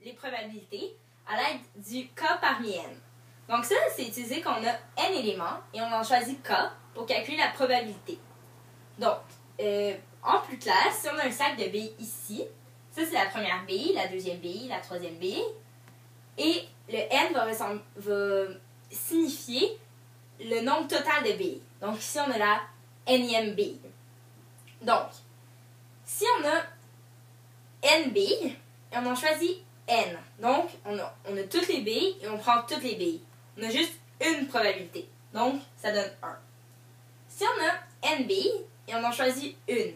les probabilités à l'aide du K parmi N. Donc ça, c'est utilisé quand on a N éléments et on en choisit K pour calculer la probabilité. Donc, en plus clair, si on a un sac de billes ici, ça c'est la première bille, la deuxième bille, la troisième bille, et le N va signifier le nombre total de billes. Donc ici on a la Nème bille. Donc, si on a N billes, et on en choisit N, donc on a toutes les billes et on prend toutes les billes. On a juste une probabilité, donc ça donne 1. Si on a N billes et on en choisit une,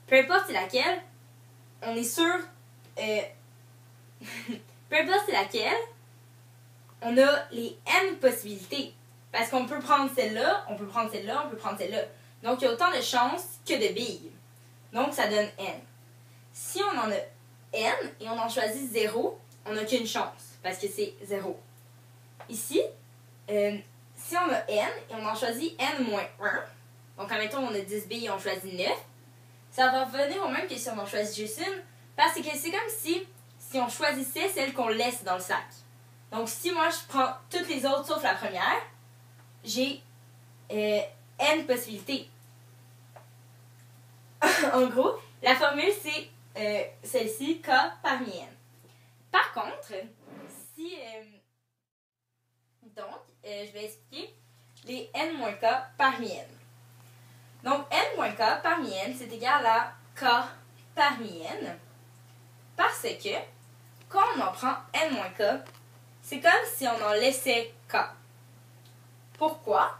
peu importe c'est laquelle, on est sûr, peu importe c'est laquelle, on a les N possibilités. Parce qu'on peut prendre celle-là, on peut prendre celle-là, on peut prendre celle-là. Donc il y a autant de chances que de billes. Donc ça donne N. Si on en a N et on en choisit 0, on n'a qu'une chance, parce que c'est 0. Ici, si on a N et on en choisit N-1, donc admettons on a 10 billes et on choisit 9, ça va revenir au même que si on en choisit juste une, parce que c'est comme si on choisissait celle qu'on laisse dans le sac. Donc si moi je prends toutes les autres sauf la première, j'ai N possibilités. En gros, la formule c'est celle-ci, K parmi N. Par contre, si... je vais expliquer les N-K parmi N. Donc, N-K parmi N, c'est égal à K parmi N, parce que, quand on en prend N-K, c'est comme si on en laissait K. Pourquoi?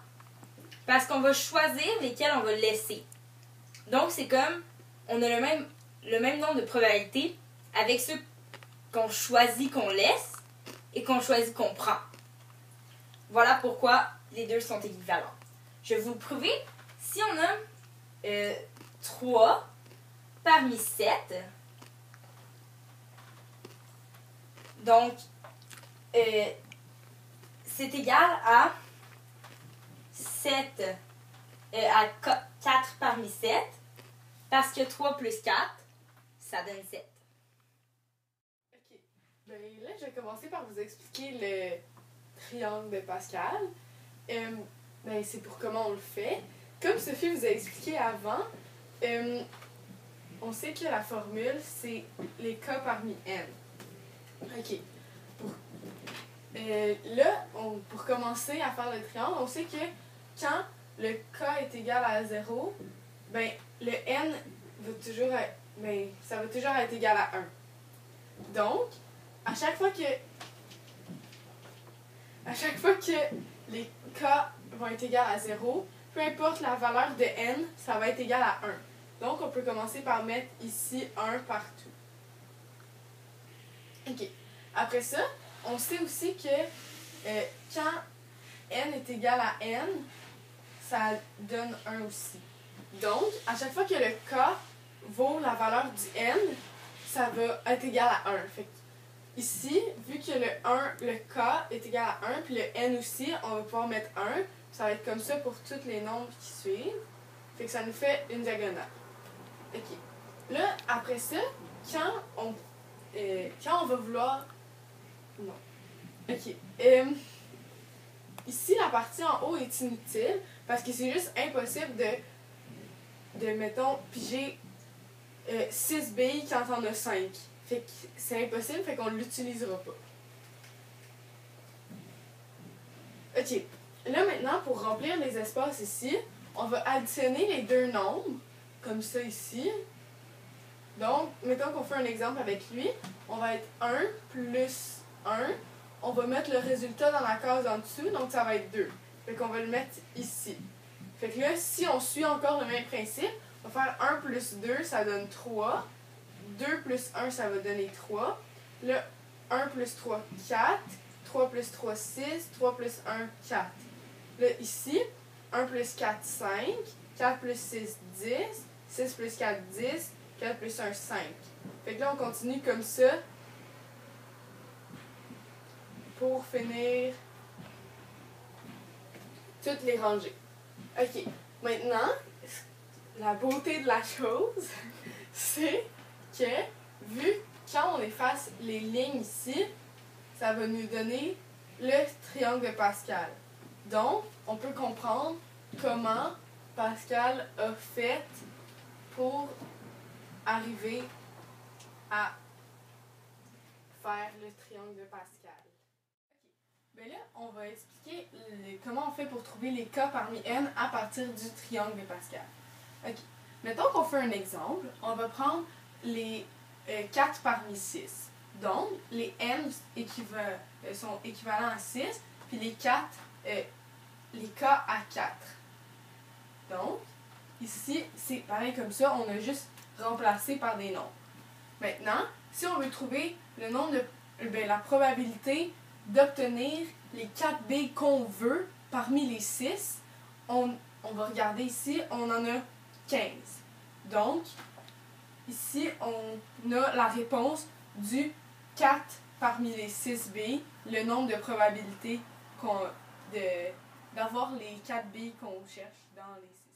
Parce qu'on va choisir lesquels on va laisser. Donc, c'est comme, on a le même nombre de probabilités avec ceux qu'on choisit qu'on laisse et qu'on choisit qu'on prend. Voilà pourquoi les deux sont équivalents. Je vais vous le prouver. Si on a 3 parmi 7, donc c'est égal à 7 à 4 parmi 7, parce que 3 plus 4, ça donne 7. Ok. Ben là, je vais commencer par vous expliquer le triangle de Pascal. Ben, c'est pour comment on le fait. Comme Sophie vous a expliqué avant, on sait que la formule, c'est les K parmi N. Ok. Là, pour commencer à faire le triangle, on sait que quand le K est égal à 0, ben, le N va toujours être, ça va toujours être égal à 1. Donc, à chaque fois que les K vont être égales à 0, peu importe la valeur de N, ça va être égal à 1. Donc, on peut commencer par mettre ici 1 partout. Ok. Après ça, on sait aussi que quand N est égal à N, ça donne 1 aussi. Donc, à chaque fois que le K vaut la valeur du N, ça va être égal à 1. Fait que ici, vu que le K est égal à 1, puis le N aussi, on va pouvoir mettre 1. Ça va être comme ça pour tous les nombres qui suivent. Fait que ça nous fait une diagonale. Ok. Là, après ça, quand on va vouloir... Non. Ok. Ici, la partie en haut est inutile parce que c'est juste impossible de mettons, piger 6 billes quand on a 5. Fait que c'est impossible, fait qu'on ne l'utilisera pas. Ok. Là, maintenant, pour remplir les espaces ici, on va additionner les deux nombres, comme ça ici. Donc, mettons qu'on fait un exemple avec lui. On va être 1 plus 1. On va mettre le résultat dans la case en dessous, donc ça va être 2. Fait qu'on va le mettre ici. Fait que là, si on suit encore le même principe, on va faire 1 plus 2, ça donne 3. 2 plus 1, ça va donner 3. Là, 1 plus 3, 4. 3 plus 3, 6. 3 plus 1, 4. Là, ici, 1 plus 4, 5. 4 plus 6, 10. 6 plus 4, 10. 4 plus 1, 5. Fait que là, on continue comme ça pour finir toutes les rangées. Ok, maintenant, la beauté de la chose, c'est que, vu quand on efface les lignes ici, ça va nous donner le triangle de Pascal. Donc, on peut comprendre comment Pascal a fait pour arriver à faire le triangle de Pascal. Bien là, on va expliquer comment on fait pour trouver les k parmi n à partir du triangle de Pascal. Ok. Mettons qu'on fait un exemple. On va prendre les 4 parmi 6. Donc, les n sont équivalents à 6, puis les k à 4. Donc, ici, c'est pareil comme ça, on a juste remplacé par des nombres. Maintenant, si on veut trouver le nombre de, la probabilité d'obtenir les 4B qu'on veut parmi les 6, on va regarder ici, on en a 15. Donc, ici, on a la réponse du 4 parmi les 6B, le nombre de probabilités d'avoir les 4B qu'on cherche dans les 6.